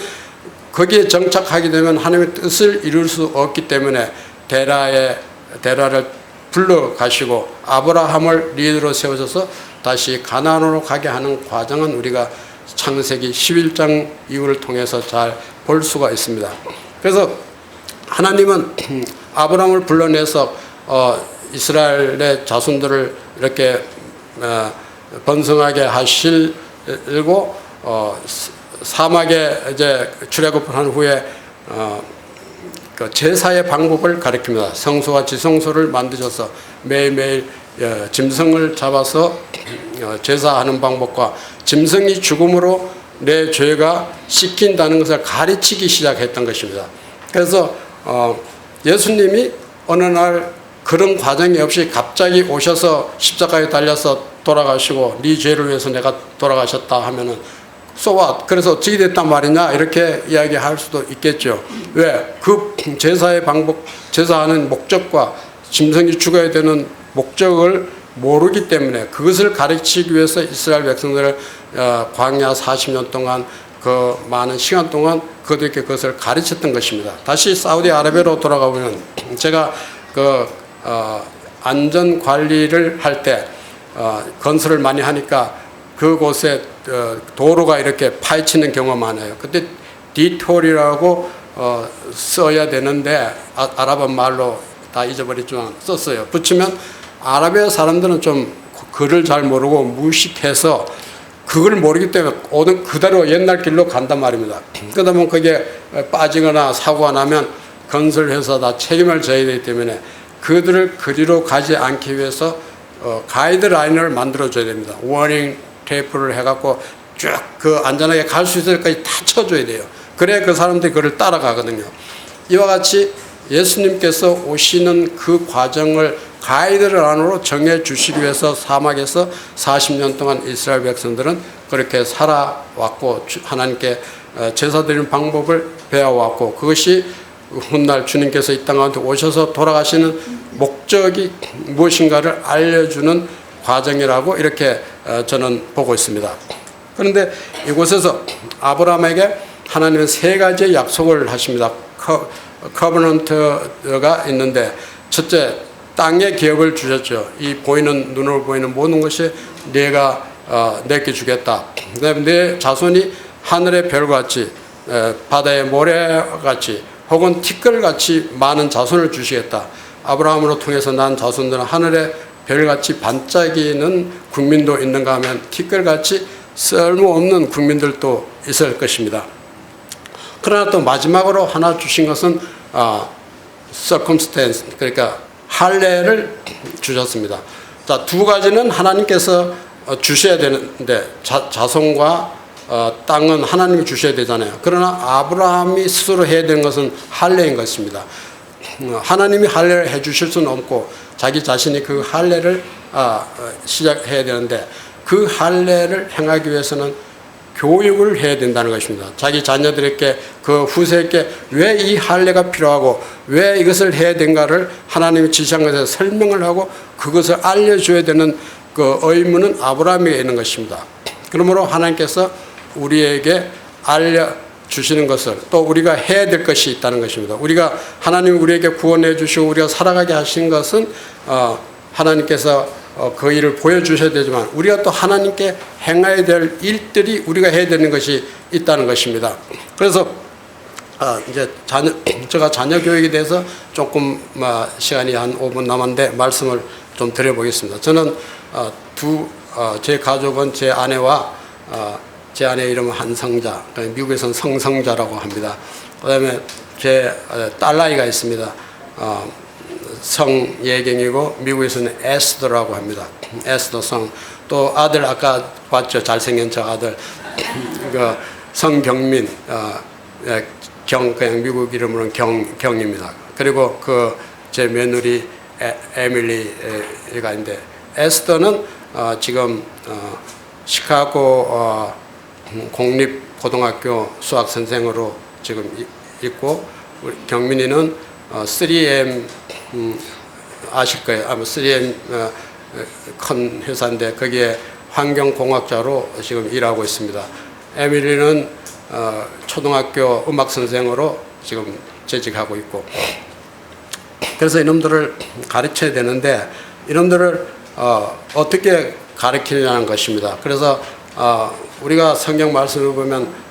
거기에 정착하게 되면 하나님의 뜻을 이룰 수 없기 때문에 데라를 불러 가시고 아브라함을 리더로 세우셔서 다시 가나안으로 가게 하는 과정은 우리가 창세기 11장 이후를 통해서 잘 볼 수가 있습니다. 그래서 하나님은 아브라함을 불러내서 이스라엘의 자손들을 이렇게 번성하게 하시고 사막에 이제 출애굽한 후에 그 제사의 방법을 가르칩니다. 성소와 지성소를 만드셔서 매일매일 짐승을 잡아서 제사하는 방법과 짐승이 죽음으로 내 죄가 씻긴다는 것을 가르치기 시작했던 것입니다. 그래서 예수님이 어느 날 그런 과정이 없이 갑자기 오셔서 십자가에 달려서 돌아가시고 네 죄를 위해서 내가 돌아가셨다 하면은 so what? 그래서 어떻게 됐단 말이냐 이렇게 이야기할 수도 있겠죠. 왜? 그 제사의 방법, 제사하는 목적과 짐승이 죽어야 되는 목적을 모르기 때문에 그것을 가르치기 위해서 이스라엘 백성들을 광야 40년 동안 그 많은 시간 동안 그들에게 그것을 가르쳤던 것입니다. 다시 사우디아라비아로 돌아가 보면 제가 그 안전 관리를 할 때 건설을 많이 하니까 그곳에 도로가 이렇게 파헤치는 경우가 많아요. 그때 디톨이라고 써야 되는데 아랍어 말로 다 잊어버렸지만 썼어요. 붙이면 아라비아 사람들은 좀 글을 잘 모르고 무식해서 그걸 모르기 때문에 오늘 그대로 옛날 길로 간단 말입니다. 그러다 보면 그게 빠지거나 사고가 나면 건설회사 다 책임을 져야 되기 때문에 그들을 그리로 가지 않기 위해서 가이드라인을 만들어줘야 됩니다. 워닝 테이프를 해갖고 쭉 그 안전하게 갈 수 있을 때까지 다 쳐줘야 돼요. 그래야 그 사람들이 그를 따라가거든요. 이와 같이 예수님께서 오시는 그 과정을 가이드라인으로 정해 주시기 위해서 사막에서 40년 동안 이스라엘 백성들은 그렇게 살아왔고 하나님께 제사 드리는 방법을 배워왔고 그것이 훗날 주님께서 이 땅 가운데 오셔서 돌아가시는 목적이 무엇인가를 알려주는 과정이라고 이렇게 저는 보고 있습니다. 그런데 이곳에서 아브라함에게 하나님은 세 가지의 약속을 하십니다. 커버넌트가 있는데 첫째, 땅의 기업을 주셨죠. 이 보이는 눈으로 보이는 모든 것이 내가 내게 주겠다. 그다음에 내 자손이 하늘의 별같이 바다의 모래같이 혹은 티끌같이 많은 자손을 주시겠다. 아브라함으로 통해서 난 자손들은 하늘의 별같이 반짝이는 국민도 있는가 하면 티끌같이 쓸모없는 국민들도 있을 것입니다. 그러나 또 마지막으로 하나 주신 것은 circumstance, 그러니까 할례를 주셨습니다. 자, 두 가지는 하나님께서 주셔야 되는데 자손과 땅은 하나님이 주셔야 되잖아요. 그러나 아브라함이 스스로 해야 되는 것은 할례인 것입니다. 하나님이 할례를 해주실 수는 없고 자기 자신이 그 할례를 시작해야 되는데 그 할례를 행하기 위해서는 교육을 해야 된다는 것입니다. 자기 자녀들에게 그 후세에게 왜 이 할례가 필요하고 왜 이것을 해야 되는가를 하나님이 지시한 것에 설명을 하고 그것을 알려줘야 되는 그 의무는 아브라함에게 있는 것입니다. 그러므로 하나님께서 우리에게 알려주시는 것을 또 우리가 해야 될 것이 있다는 것입니다. 우리가 하나님이 우리에게 구원해 주시고 우리가 살아가게 하신 것은 하나님께서 그 일을 보여주셔야 되지만 우리가 또 하나님께 행해야 될 일들이 우리가 해야 되는 것이 있다는 것입니다. 그래서 이제 제가 자녀 교육에 대해서 조금 시간이 한 5분 남았는데 말씀을 좀 드려보겠습니다. 저는 제 가족은 제 아내와 제 아내 이름은 한성자, 미국에서는 성성자라고 합니다. 그다음에 제 딸아이가 있습니다. 성예경이고 미국에서는 에스더라고 합니다. 에스더 성. 또 아들 아까 봤죠. 잘생긴 저 아들 그 성경민 그냥 미국 이름으로는 경입니다. 그리고 그 제 며느리 에밀리가 있는데 에스더는 지금 시카고 공립고등학교 수학 선생으로 지금 있고, 우리 경민이는 3M 아실 거예요. 아마 3M 큰 회사인데 거기에 환경공학자로 지금 일하고 있습니다. 에밀리는 초등학교 음악 선생으로 지금 재직하고 있고, 그래서 이놈들을 가르쳐야 되는데 이놈들을 어떻게 가르치냐는 것입니다. 그래서 우리가 성경 말씀을 보면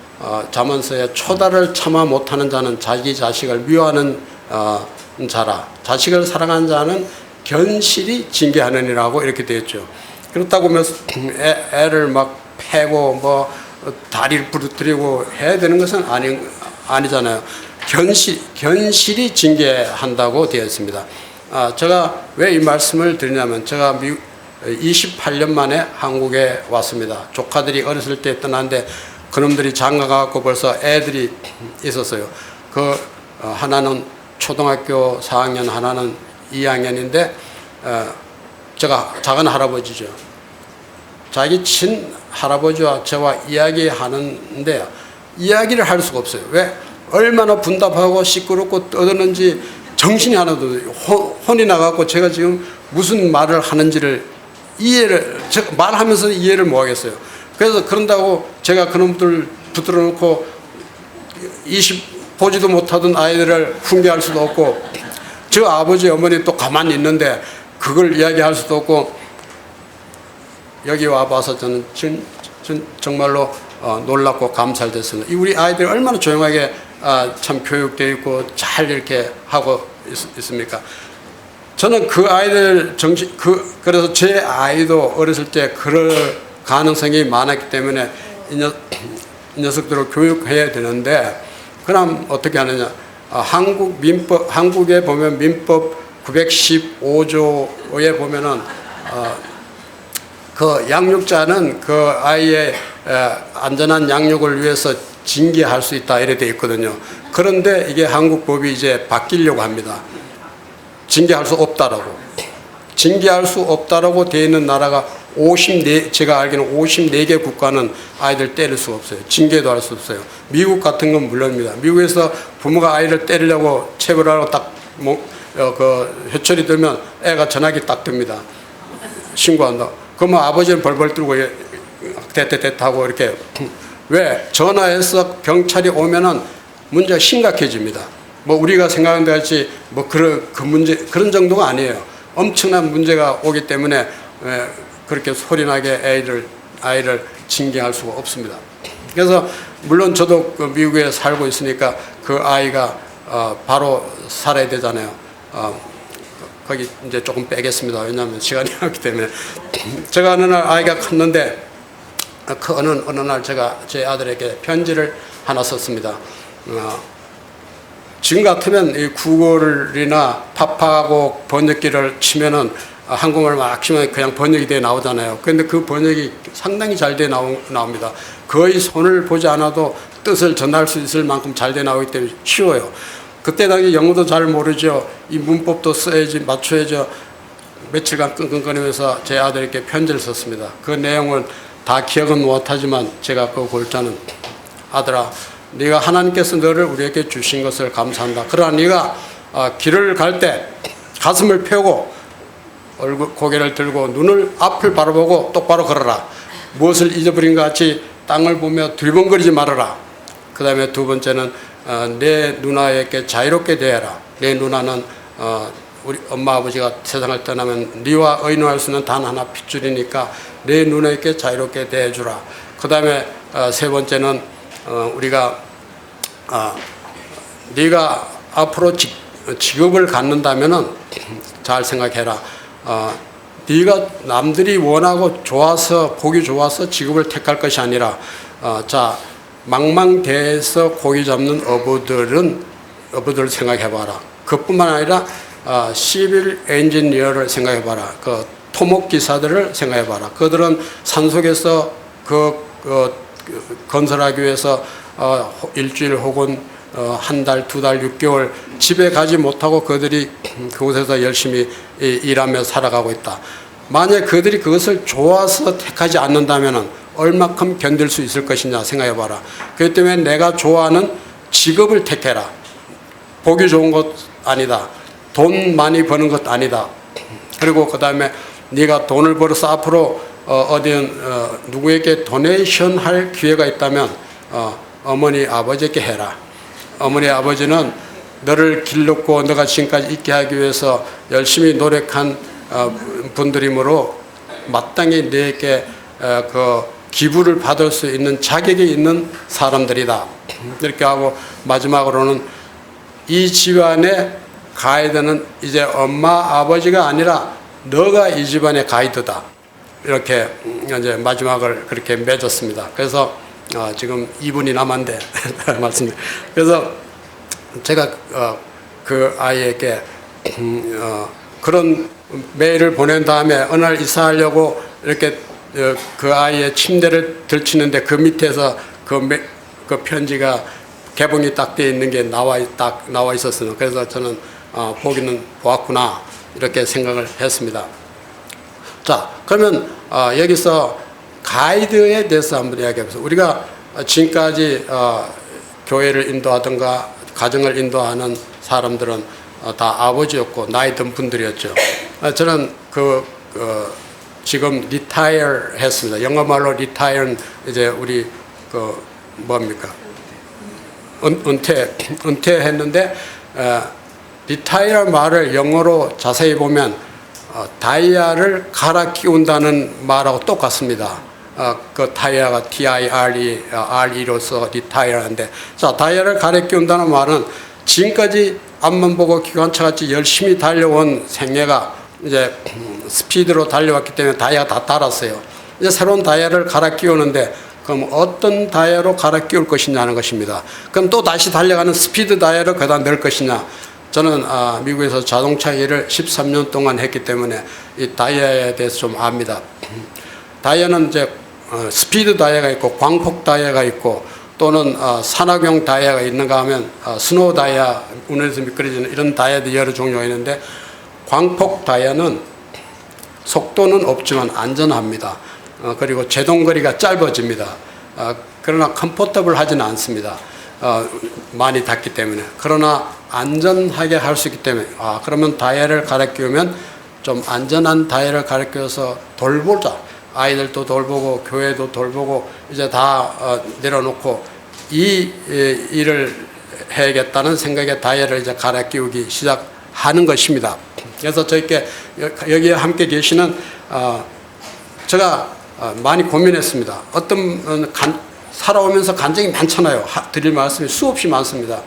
잠언서에 초다를 참아 못하는 자는 자기 자식을 미워하는 자라, 자식을 사랑하는 자는 견실히 징계하느니라고 이렇게 되어 있죠. 그렇다고 하면서 애를 막 패고 뭐 다리를 부러뜨리고 해야 되는 것은 아니잖아요. 견실히 징계한다고 되어 있습니다. 제가 왜 이 말씀을 드리냐면, 제가 28년 만에 한국에 왔습니다. 조카들이 어렸을 때 떠났는데 그놈들이 장가가고 벌써 애들이 있었어요. 하나는 초등학교 4학년, 하나는 2학년인데 제가 작은 할아버지죠. 자기 친 할아버지와 저와 이야기하는데 이야기를 할 수가 없어요. 왜? 얼마나 분답하고 시끄럽고 떠드는지 정신이 하나도 혼이 나갖고 제가 지금 무슨 말을 하는지를 말하면서 이해를 못 하겠어요. 그래서 그런다고 제가 그놈들 붙들어 놓고 보지도 못하던 아이들을 훈계할 수도 없고, 저 아버지 어머니 또 가만히 있는데 그걸 이야기할 수도 없고, 여기 와봐서 저는 정말로 놀랍고 감사됐습니다. 우리 아이들이 얼마나 조용하게 참 교육되어 있고 잘 이렇게 하고 있습니까? 저는 그 아이들 그래서 제 아이도 어렸을 때 그럴 가능성이 많았기 때문에 이 녀석들을 교육해야 되는데, 그럼 어떻게 하느냐? 한국에 보면 민법 915조에 보면은 그 양육자는 그 아이의 안전한 양육을 위해서 징계할 수 있다 이래 돼 있거든요. 그런데 이게 한국 법이 이제 바뀌려고 합니다. 징계할 수 없다라고 되어 있는 나라가 제가 알기로는 54개 국가는 아이들 때릴 수가 없어요. 징계도 할 수 없어요. 미국 같은 건 물론입니다. 미국에서 부모가 아이를 때리려고 체벌하고 딱 회초리 들면 애가 전화기 딱 듭니다. 신고한다. 그러면 아버지는 벌벌 떨고 대하고 이렇게. 왜? 전화해서 경찰이 오면은 문제가 심각해집니다. 뭐 우리가 생각하는 것 같이 뭐 그런 정도가 아니에요. 엄청난 문제가 오기 때문에 그렇게 소리나게 아이를 징계할 수가 없습니다. 그래서 물론 저도 미국에 살고 있으니까 그 아이가 바로 살아야 되잖아요. 거기 이제 조금 빼겠습니다. 왜냐하면 시간이 없기 때문에. 제가 어느 날 아이가 컸는데 어느 날 제가 제 아들에게 편지를 하나 썼습니다. 지금 같으면 이 구글이나 파파하고 번역기를 치면은 한국말 막 치면 그냥 번역이 돼 나오잖아요. 그런데 그 번역이 상당히 잘 돼 나옵니다. 거의 손을 보지 않아도 뜻을 전할 수 있을 만큼 잘 돼 나오기 때문에 쉬워요. 그때 당시 영어도 잘 모르죠. 이 문법도 써야지, 맞춰야죠. 며칠간 끙끙거리면서 제 아들에게 편지를 썼습니다. 그 내용을 다 기억은 못하지만 제가 그 골자는, 아들아, 네가 하나님께서 너를 우리에게 주신 것을 감사한다. 그러나 네가 길을 갈 때 가슴을 펴고 고개를 들고 눈을 앞을 바라보고 똑바로 걸어라. 무엇을 잊어버린 것 같이 땅을 보며 들번거리지 말아라. 그 다음에 두 번째는 내 누나에게 자유롭게 대해라. 내 누나는 우리 엄마 아버지가 세상을 떠나면 네와 의논할 수 있는 단 하나 핏줄이니까 내 누나에게 자유롭게 대해주라. 그 다음에 세 번째는 우리가 네가 앞으로 직업을 갖는다면은 잘 생각해라. 네가 남들이 원하고 보기 좋아서 직업을 택할 것이 아니라 망망대해에서 고기 잡는 어부들을 생각해봐라. 그뿐만 아니라 시빌 엔지니어를 생각해봐라. 그 토목기사들을 생각해봐라. 그들은 산속에서 건설하기 위해서 일주일 혹은 한 달, 두 달, 6개월 집에 가지 못하고 그들이 그곳에서 열심히 일하며 살아가고 있다. 만약 그들이 그것을 좋아서 택하지 않는다면 얼마큼 견딜 수 있을 것이냐 생각해 봐라. 그렇기 때문에 내가 좋아하는 직업을 택해라. 보기 좋은 것 아니다. 돈 많이 버는 것 아니다. 그리고 그 다음에 네가 돈을 벌어서 앞으로 누구에게 도네이션 할 기회가 있다면 어머니 아버지께 해라. 어머니 아버지는 너를 길렀고 너가 지금까지 있게 하기 위해서 열심히 노력한 분들이므로 마땅히 너에게 그 기부를 받을 수 있는 자격이 있는 사람들이다. 이렇게 하고 마지막으로는 이 집안의 가이드는 이제 엄마 아버지가 아니라 너가 이 집안의 가이드다. 이렇게 이제 마지막을 그렇게 맺었습니다. 그래서 지금 2분이 남았는데 맞습니다. 그래서 제가 그 아이에게 그런 메일을 보낸 다음에 어느 날 이사하려고 이렇게 그 아이의 침대를 들치는데 그 밑에서 그 편지가 개봉이 딱 되어 있는 게 딱 나와 있었어요. 그래서 저는 보기는 보았구나 이렇게 생각을 했습니다. 자, 그러면 여기서 가이드에 대해서 한번 이야기해보세요. 우리가 지금까지 교회를 인도하든가 가정을 인도하는 사람들은 다 아버지였고 나이 든 분들이었죠. 저는 지금 retire 했습니다. 영어 말로 retire는 이제 우리 뭡니까? 은퇴했는데 retire 말을 영어로 자세히 보면 다이아를 갈아 끼운다는 말하고 똑같습니다. 그 다이아가 Re로서 retire인데, 자, 다이아를 갈아 끼운다는 말은 지금까지 앞만 보고 기관차같이 열심히 달려온 생애가 이제 스피드로 달려왔기 때문에 다이아가 다 달았어요. 이제 새로운 다이아를 갈아 끼우는데 그럼 어떤 다이아로 갈아 끼울 것이냐는 것입니다. 그럼 또 다시 달려가는 스피드 다이아를 거기다 넣을 것이냐. 저는 미국에서 자동차 일을 13년 동안 했기 때문에 이 다이아에 대해서 좀 압니다. 다이아는 이제 스피드 다이아가 있고 광폭 다이아가 있고 또는 산악용 다이아가 있는가 하면 스노우 다이아, 운에서 미끄러지는 이런 다이아도 여러 종류가 있는데, 광폭 다이아는 속도는 없지만 안전합니다. 그리고 제동거리가 짧아집니다. 그러나 컴포터블 하지는 않습니다. 많이 닿기 때문에. 그러나 안전하게 할 수 있기 때문에 그러면 다이아를 갈아 끼우면 좀 안전한 다이아를 갈아 끼워서 돌보자. 아이들도 돌보고 교회도 돌보고 이제 다 내려놓고 이 일을 해야겠다는 생각에 다이아를 이제 갈아 끼우기 시작하는 것입니다. 그래서 저희께 여기에 함께 계시는 제가 많이 고민했습니다. 어떤 살아오면서 간증이 많잖아요. 드릴 말씀이 수없이 많습니다.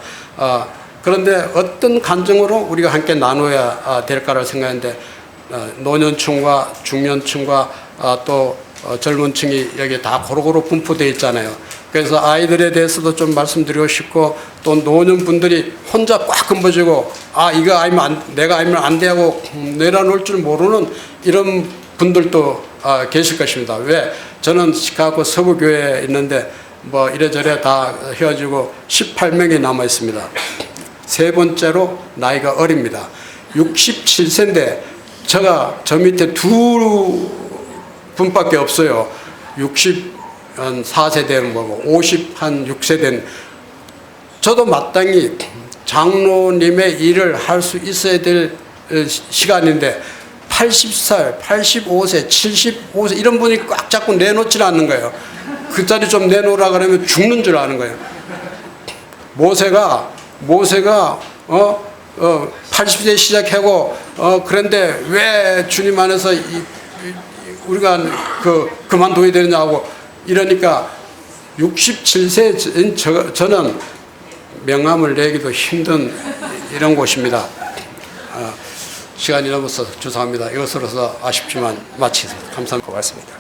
그런데 어떤 간증으로 우리가 함께 나눠야 될까를 생각했는데 노년층과 중년층과 또 젊은 층이 여기 다 고루고루 분포되어 있잖아요. 그래서 아이들에 대해서도 좀 말씀드리고 싶고, 또 노년분들이 혼자 꽉 금버지고 이거 아니면 내가 아니면 안 돼 하고 내려놓을 줄 모르는 이런 분들도 계실 것입니다. 왜? 저는 시카고 서부교회에 있는데 뭐 이래저래 다 헤어지고 18명이 남아 있습니다. 세 번째로 나이가 어립니다. 67세인데 저 밑에 두 분밖에 없어요. 64세 된 거고 56세 된. 저도 마땅히 장로님의 일을 할 수 있어야 될 시간인데 80살, 85세, 75세 이런 분이 꽉 잡고 내놓질 않는 거예요. 그 자리 좀 내놓으라 그러면 죽는 줄 아는 거예요. 모세가 80세 시작하고 그런데 왜 주님 안에서 우리가 그만둬야 되느냐고 이러니까 67세 저는 명함을 내기도 힘든 이런 곳입니다. 시간이 넘어서 죄송합니다. 이것으로서 아쉽지만 마치겠습니다. 감사합니다. 고맙습니다.